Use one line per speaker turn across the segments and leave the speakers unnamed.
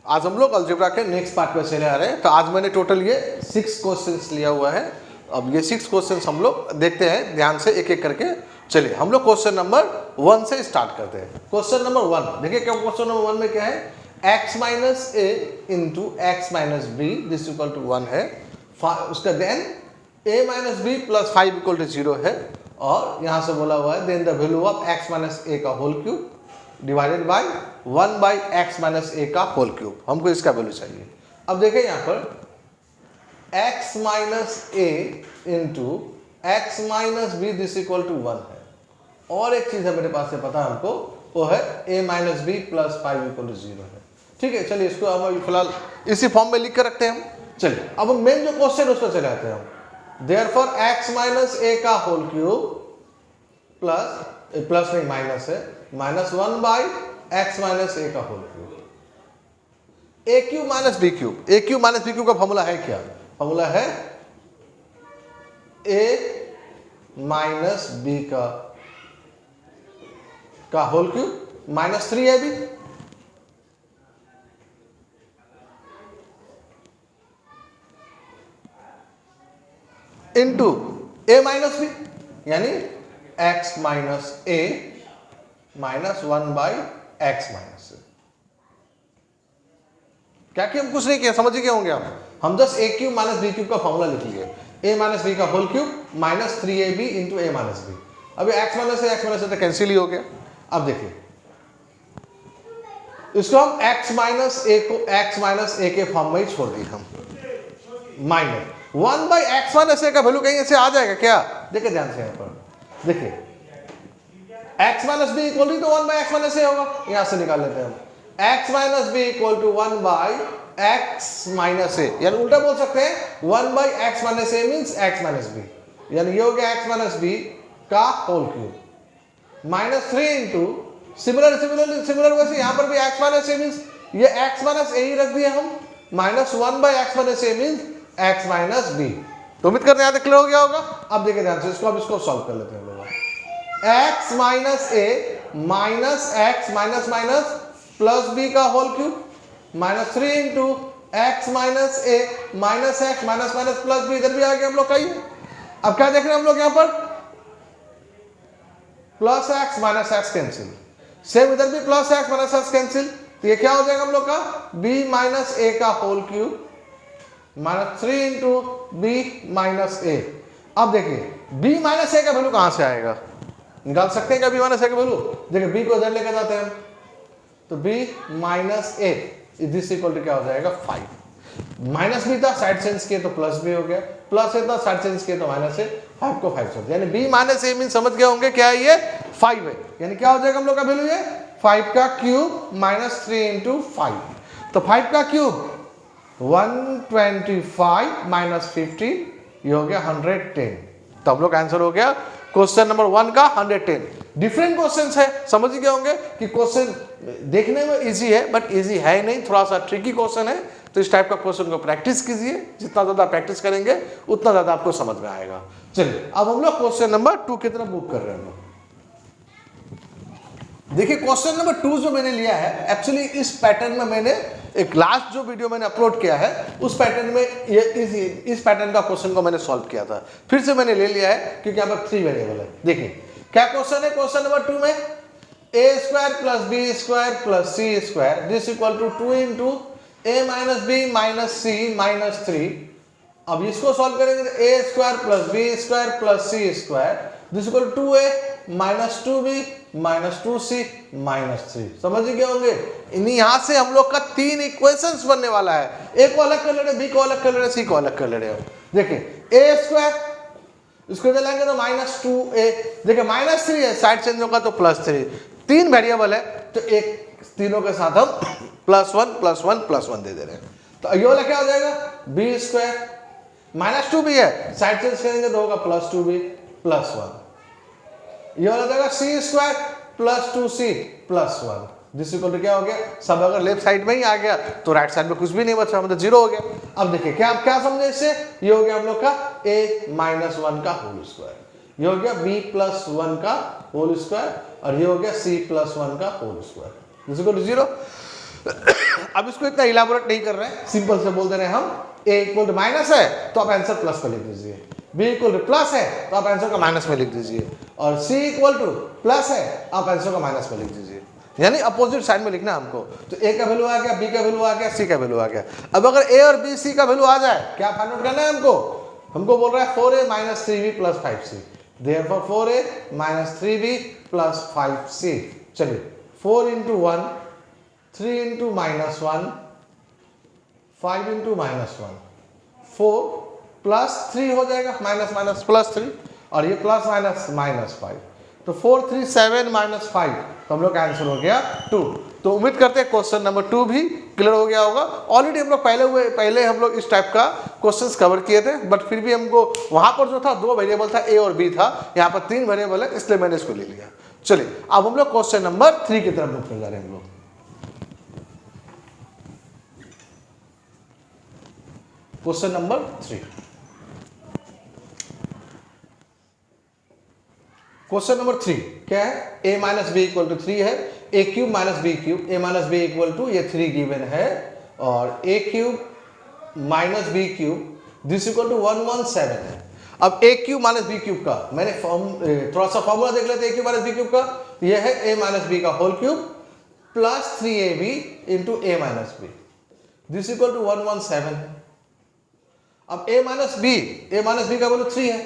आज हम लोग अलजेब्रा के नेक्स्ट पार्ट पे चले आ रहे हैं। तो आज मैंने टोटल ये 6 क्वेश्चंस लिया हुआ है। अब ये 6 क्वेश्चंस हम लोग देखते हैं ध्यान से एक एक करके। चलिए हम लोग क्वेश्चन नंबर 1 से स्टार्ट करते हैं। क्वेश्चन नंबर 1 देखिए क्या क्वेश्चन नंबर 1 में क्या है, x minus A into x minus B this equal to 1 है। उसका then a minus B plus 5 equal to 0 है। और यहाँ से बोला हुआ है then the value of x minus A का whole cube divided by 1 by x minus A का होल क्यूब। हमको इसका वैल्यू चाहिए। अब देखिए यहाँ पर x minus A into x minus B this equal to 1 है। और एक चीज है मेरे पास से पता है हमको, वो है a minus B plus 5 equal to 0 है। ठीक है, चलिए इसको हम अभी फिलहाल इसी फॉर्म में लिख कर रखते हैं हम। चलिए अब मेन जो क्वेश्चन उस पर चले आते हैं हम। देयरफॉर x माइनस ए का होल क्यूब प्लस नहीं माइनस है minus 1 by x minus A का whole cube. A cube minus B cube, A cube minus B cube का फॉर्मूला है क्या? फॉर्मूला है ए माइनस बी का whole cube minus 3 A B into A minus B यानी x minus A minus 1 by x minus A. क्या कि हम कुछ नहीं किया, समझ गए होंगे हम just A cube minus B cube का फॉर्मूला लिख लिए। ए माइनस बी का whole cube minus 3ab into ए माइनस बी। अभी एक्स माइनस ए तो कैंसिल ही हो गया। अब देखिए इसको हम x माइनस ए को x माइनस ए के फॉर्म में ही छोड़ दिए हम। Minus 1 by x minus A का वैल्यू कहीं ऐसे आ जाएगा क्या? देखिए ध्यान से यहाँ पर देखिए x minus B equal to 1 by x minus A होगा। यहां से निकाल लेते हैं हम x minus B equal to 1 by x minus A, यानी उल्टा बोल सकते हैं 1 by x minus A means X minus B, यानी ये हो गया x माइनस बी का whole cube minus 3 into similar वैसे यहां पर भी x माइनस ए मीन्स ये x माइनस ए ही रख दिए हम minus 1 by x minus A means x minus b. तो उम्मीद करते हैं यहाँ तक क्लियर हो गया होगा। अब देखिए ध्यान से इसको सॉल्व कर लेते हैं लोग। x minus A minus X minus minus plus B का whole cube minus 3 into x minus A minus X minus minus plus B, इधर भी आ गया हम लोग का ही। अब क्या देख रहे हैं हम लोग यहाँ पर plus x minus x cancel, same इधर भी plus x minus x cancel. तो ये क्या हो जाएगा हम लोग का b माइनस ए का whole cube minus 3 into B minus A. अब देखिए b माइनस ए का वैल्यू कहां से आएगा, निकाल सकते हैं क्या b माइनस ए का वैल्यू? देखिए b को इधर लेकर जाते हैं हम, तो b minus a this equal to क्या हो जाएगा 5। माइनस भी था साइड चेंज किए तो प्लस भी हो गया, प्लस है था साइड चेंज किए तो माइनस है, 5 को 5 से, यानी b माइनस ए मीन समझ गए होंगे क्या है ये 5 है। यानी क्या हो जाएगा हम लोग का वैल्यू ये 5 का क्यूब माइनस 3 इंटू 5। तो 5 का क्यूब 125 माइनस 50 ये हो गया 110। तो हम लोग आंसर हो गया क्वेश्चन नंबर 1 का 110। डिफरेंट क्वेश्चंस है, समझ गए होंगे कि क्वेश्चन देखने में इजी है बट इजी है नहीं, थोड़ा सा ट्रिकी क्वेश्चन है। तो इस टाइप का क्वेश्चन को प्रैक्टिस कीजिए, जितना ज्यादा प्रैक्टिस करेंगे उतना ज्यादा आपको समझ में आएगा। चलिए अब हम लोग क्वेश्चन नंबर 2 की तरफ मूव कर रहे हैं। देखिए क्वेश्चन नंबर 2 जो मैंने लिया है, एक्चुअली इस पैटर्न में मैंने एक लास्ट जो वीडियो मैंने अपलोड किया है उस पैटर्न में ये इस पैटर्न का क्वेश्चन को मैंने सॉल्व किया था, फिर से मैंने ले लिया है क्योंकि यहाँ पर 3 वेरिएबल है। देखिए क्या क्वेश्चन है, क्वेश्चन नंबर 2 में a square plus b square plus c square this equal to 2 into A minus b minus c minus 3। अब इसको सॉल्व करेंगे तो a square plus b square plus c square this equal to 2a minus 2b minus 2c minus 3। समझ गए होंगे। यहां से हम लोग का 3 इक्वेशंस बनने वाला है। a को अलग कर ले रहे, b को अलग कर ले रहे, c को अलग कर ले रहे हो। देखिए a स्क्वायर इसको चलाएंगे तो माइनस 2a, देखिए माइनस 3 है साइड चेंज होगा तो प्लस 3। 3 वेरिएबल है तो एक तीनों के साथ हम प्लस 1 प्लस 1 प्लस 1 दे रहे हैं। तो ये वाला क्या हो जाएगा b स्क्वायर माइनस 2b है साइड चेंज करेंगे तो होगा प्लस 2b प्लस 1। ये वाला जाएगा सी स्क्वायर प्लस 2c प्लस 1 जिस इक्वल टू क्या हो गया, सब अगर लेफ्ट साइड में ही आ गया तो राइट साइड में कुछ भी नहीं बचा, मतलब 0 हो गया। अब देखिए क्या समझे इससे, ये हो गया हम लोग का a माइनस 1 का होल स्क्वायर, ये हो गया b प्लस 1 का होल स्क्वायर और ये हो गया c प्लस 1 का whole square this equal to 0। अब इसको इतना इलाबोरेट नहीं कर रहे हैं, सिंपल से बोल दे रहे हैं हम a इक्वल टू माइनस है तो आप आंसर प्लस में लिख दीजिए, b इक्वल टू प्लस है तो आप आंसर का माइनस में लिख दीजिए, और c इक्वल टू प्लस है आप आंसर का माइनस में लिख दीजिए, यानी अपोजिट साइड में लिखना हमको। तो a का वैल्यू आ गया, b का वैल्यू आ गया, c का वैल्यू आ गया। अब अगर a और b c का वैल्यू आ जाए, क्या फाइंड आउट करना है हमको बोल रहा है 4a minus 3b plus 5c, therefore 4a minus 3b plus 5c। चलिए 4 into 1, 3 into minus 1, 5 into minus 1, 4 plus 3 हो जाएगा, माइनस माइनस प्लस 3, और ये प्लस माइनस माइनस 5, तो 4 3 7 माइनस 5, तो हम लोग का आंसर हो गया 2। तो उम्मीद करते हैं क्वेश्चन नंबर 2 भी क्लियर हो गया होगा। ऑलरेडी हम लोग पहले हम लोग इस टाइप का क्वेश्चंस कवर किए थे, बट फिर भी हमको वहां पर जो था 2 वेरिएबल था, ए और बी था, यहाँ पर 3 वेरिएबल है, इसलिए मैंने इसको ले लिया। चलिए अब हम लोग क्वेश्चन नंबर 3 की तरफ मूव कर जा रहे हैं हम लोग। क्वेश्चन नंबर 3, क्वेश्चन नंबर 3 क्या है, a minus B equal to 3 है, a cube minus B cube, a minus B equal to ये 3 गिवन है, और a cube minus B cube this equal to 117 है। अब a cube minus B cube का मैंने थोड़ा सा फॉर्मूला देख लेते हैं, a cube minus B cube का, यह है a माइनस बी का whole cube plus 3ab into a minus B, this equal to 117 है। अब a माइनस बी का वैल्यू 3 है,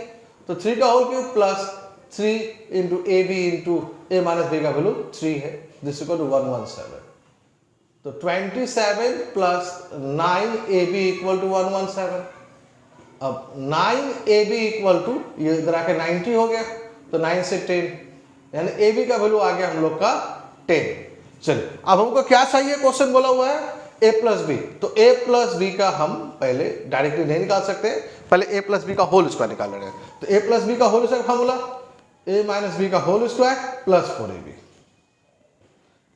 तो 3 का whole cube plus 3 into a B into A minus B का वैल्यू 3 है, दिस इक्वल टू 117। तो 27 plus 9 a b equal to 117। अब 9 ए बी इक्वल टू ये इधर आके 90 हो गया, तो 9 से 10, यानी ए बी का वैल्यू आ गया हम लोग का 10। चलिए अब हमको क्या चाहिए, क्वेश्चन बोला हुआ है a प्लस बी, तो a प्लस बी का हम पहले डायरेक्टली नहीं निकाल सकते, पहले a प्लस बी का होल स्क्वायर निकाल रहे हैं। तो a प्लस बी का whole square formula a minus B का whole square plus 4ab।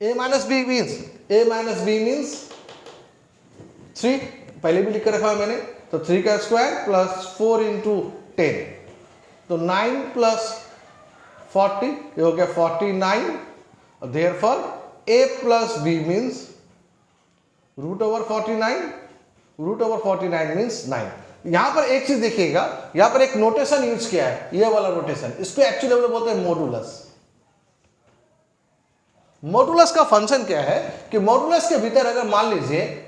a minus B means 3, पहले भी लिख कर रखा है मैंने, तो 3 का स्क्वायर प्लस 4 इंटू 10, तो 9 प्लस 40, ये हो गया 49, और therefore a plus b means root over 49 means 9। यहां पर एक चीज देखिएगा, यहां पर एक नोटेशन यूज किया है, ये वाला नोटेशन, इसको एक्चुअली हम लोग बोलते हैं मॉडुलस। मॉडुलस का फंक्शन क्या है कि मॉडुलस के भीतर अगर मान लीजिए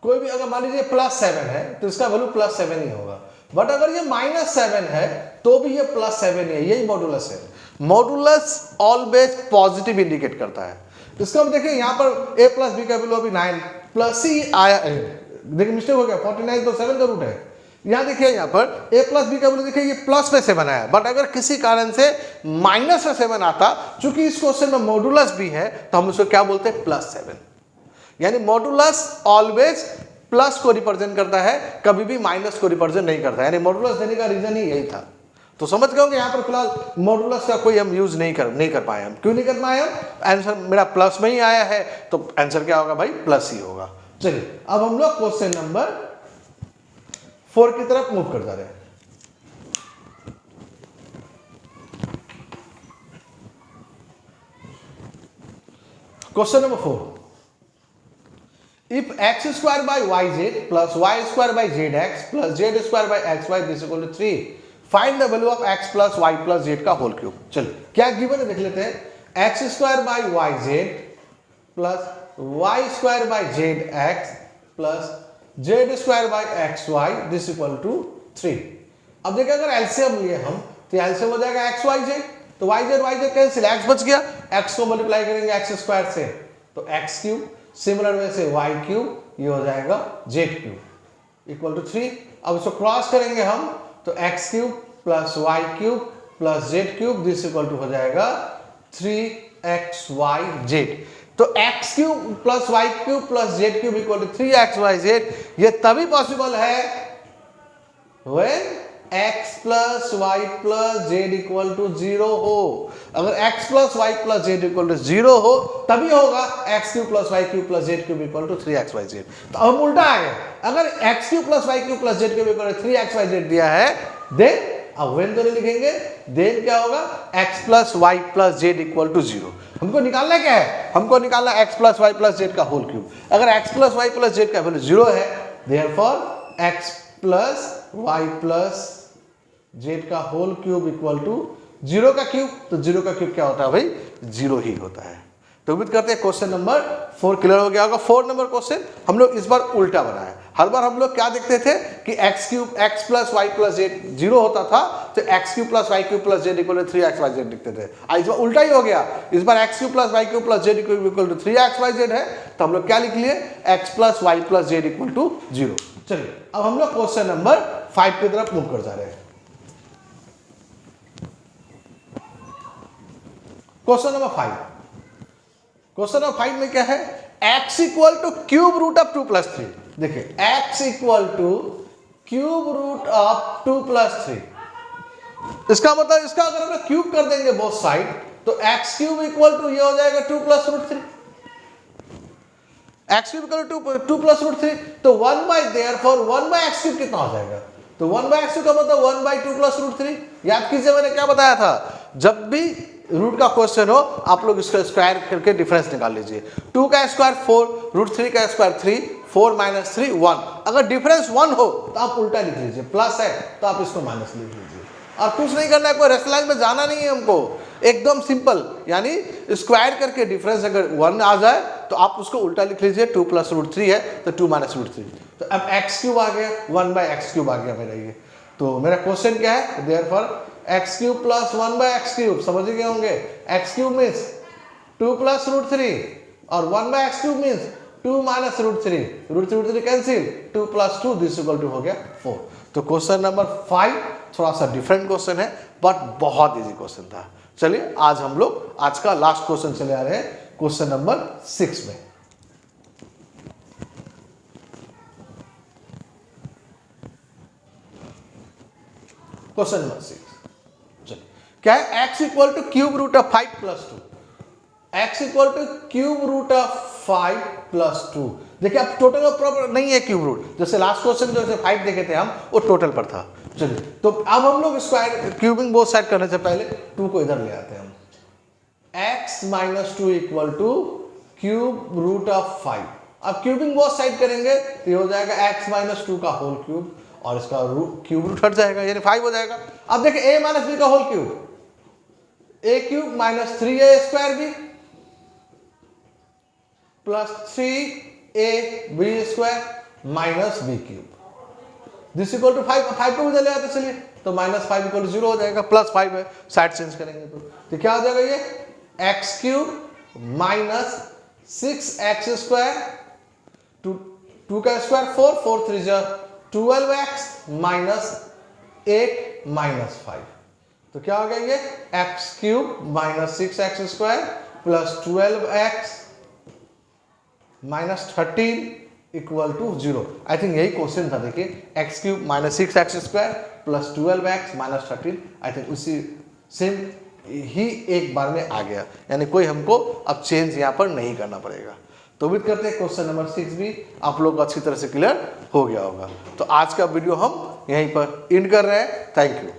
कोई भी, अगर मान लीजिए प्लस 7 है तो इसका वैल्यू प्लस 7 ही होगा, बट अगर ये माइनस 7 है तो भी ये प्लस 7 ही है, यही मॉडुलस है। मॉडुलस ऑलवेज पॉजिटिव इंडिकेट करता है। इसका हम देखिए यहाँ पर a प्लस बी का वैल्यू अभी 9 प्लस ही आया है, देखिए मिस्टेक हो गया, 49 तो 7 का रूट है। यहाँ देखिए यहाँ पर a प्लस बी का वैल्यू देखिए ये प्लस में 7 आया, बट अगर किसी कारण से माइनस में 7 आता, चूंकि इस क्वेश्चन में मॉडुलस भी है तो हम उसको क्या बोलते हैं, प्लस 7। यानी मॉडुलस ऑलवेज प्लस को रिप्रेजेंट करता है, कभी भी माइनस को रिप्रेजेंट नहीं करता है, यानी मॉडुलस देने का रीजन ही यही था। तो समझ गए होंगे, यहाँ पर फिलहाल मॉडुलस का कोई हम यूज नहीं कर पाए। हम क्यों नहीं कर पाए, हम आंसर मेरा प्लस में ही आया है, तो आंसर क्या होगा भाई, प्लस ही होगा। चलिए अब हम लोग क्वेश्चन नंबर 4 की तरफ मूव कर जा रहे हैं। Question number 4, if x square by yz plus y square by zx plus z square by xy this equal to 3, find the value of x plus y plus z का whole cube. चलिए क्या given है देख लेते हैं, x square by yz plus y square by zx plus z square by xy this equal to 3। अब देखिए अगर एलसीएम लिए हम तो एलसीएम हो जाएगा x y z, तो yz कैंसिल, x बच गया, x को मल्टीप्लाई करेंगे x स्क्वायर से तो x क्यूब, सिमिलर वे से y क्यूब, ये हो जाएगा z क्यूब इक्वल टू 3। अब इसको क्रॉस करेंगे हम तो x cube plus y cube plus z cube this equal to हो जाएगा 3xyz। तो x cube plus y cube plus z cube equal to 3xyz, ये तभी पॉसिबल है when x plus y plus z equal to 0 हो। अगर x plus y plus z equal to 0 हो तभी होगा x cube plus y cube plus z cube equal to 3xyz। तो हम उल्टा आ गए, अगर x cube plus y cube plus z cube equal to 3xyz दिया है, देन अब when तो नहीं लिखेंगे, देन क्या होगा, x plus y plus z equal to 0। हमको निकालना क्या है, हमको निकालना x plus y plus z का होल क्यूब। अगर x plus y plus z का वैल्यू 0 है, therefore x plus y plus z का होल क्यूब इक्वल टू 0 का क्यूब। तो 0 का क्यूब क्या होता है भाई, 0 ही होता है। तो उम्मीद करते हैं क्वेश्चन नंबर 4 क्लियर हो गया होगा। 4 नंबर क्वेश्चन हम लोग इस बार उल्टा बनाए। हर बार हम लोग क्या देखते थे कि x cube x plus y plus z 0 होता था, तो x cube plus y cube plus z equal to 3x y z लिखते थे। इस बार उल्टा ही हो गया, इस बार x cube plus y cube plus z equal to 3x y z है, तो हम लोग क्या लिख लिए, x plus y plus z equal to 0। चलिए अब हम लोग क्वेश्चन नंबर 5 की तरफ मूव कर जा रहे हैं। क्वेश्चन नंबर 5, क्वेश्चन नंबर 5 में क्या है, x equal to cube root of 2 plus 3। देखिए x equal to cube root of 2 plus 3, इसका मतलब इसका अगर हम लोग क्यूब कर देंगे बोथ साइड, तो x क्यूब इक्वल टू ये हो जाएगा 2 plus root 3, x cube equal to 2 plus root 3। तो 1 by therefore 1 by x cube कितना हो जाएगा, तो 1 बाई x क्यूब का मतलब 1 बाई 2 प्लस रूट 3। याद कीजिए मैंने क्या बताया था, जब भी रूट का क्वेश्चन हो आप लोग इसका स्क्वायर करके डिफरेंस निकाल लीजिए। 2 का स्क्वायर 4, रूट 3 का स्क्वायर 3, 4 माइनस 3 1। अगर डिफरेंस 1 हो तो आप उल्टा लिख लीजिए, प्लस है तो आप इसको माइनस लिख लीजिए, और कुछ नहीं करना है, कोई रेशनलाइज में जाना नहीं है हमको, एकदम सिंपल। यानी स्क्वायर करके डिफरेंस अगर 1 आ जाए तो आप उसको उल्टा लिख लीजिए, 2 प्लस रूट 3 है तो 2 माइनस रूट 3। तो अब x क्यूब आ गया, 1 बाई एक्स क्यूब आ गया मेरा ये। तो मेरा क्वेश्चन क्या है, therefore x cube plus 1 by x cube, समझ गए होंगे, x cube means 2 plus root 3 और 1 by x cube means 2 minus root 3, root 3 cancel, 2 plus 2 this equal to हो गया 4। तो क्वेश्चन नंबर 5 थोड़ा सा डिफरेंट क्वेश्चन है बट बहुत इजी क्वेश्चन था। चलिए आज हम लोग आज का लास्ट क्वेश्चन चले आ रहे हैं क्वेश्चन नंबर 6 में। क्वेश्चन नंबर 6 क्या है, x equal to cube root of 5 plus 2, x equal to cube root of 5 plus 2। देखिए अब टोटल प्रॉपर नहीं है क्यूब रूट, जैसे लास्ट क्वेश्चन जैसे 5 देखे थे हम वो टोटल पर था। चलिए तो अब हम लोग स्क्वायर क्यूबिंग बोथ साइड करने से पहले 2 को इधर ले आते हैं हम। x minus 2 equal to cube root of 5। अब क्यूबिंग बोथ साइड करेंगे तो ये हो जाएगा x माइनस 2 का होल क्यूब, और इसका क्यूब रूट हट जाएगा यानी 5 हो जाएगा। अब देखिए a माइनस b का whole cube, a cube minus 3a square b plus 3ab square minus b cube this equal to 5। 5 को उधर ले आते चलिए, तो माइनस 5 इक्वल टू 0 हो जाएगा, प्लस 5 है, साइड चेंज करेंगे तो क्या हो जाएगा, ये x cube minus 6x square, 2 का स्क्वायर 4, 4 3 जा 12x माइनस 8 माइनस 5। तो क्या हो गया, ये x cube minus 6x square plus 12x minus 13 equal to 0। I think यही क्वेश्चन था। देखिए x cube minus 6x square plus 12x minus 13, I think उसी सेम ही एक बार में आ गया, यानी कोई हमको अब चेंज यहाँ पर नहीं करना पड़ेगा। तो उम्मीद करते हैं क्वेश्चन नंबर 6 भी आप लोग अच्छी तरह से क्लियर हो गया होगा। तो आज का वीडियो हम यहीं पर एंड कर रहे हैं। Thank you.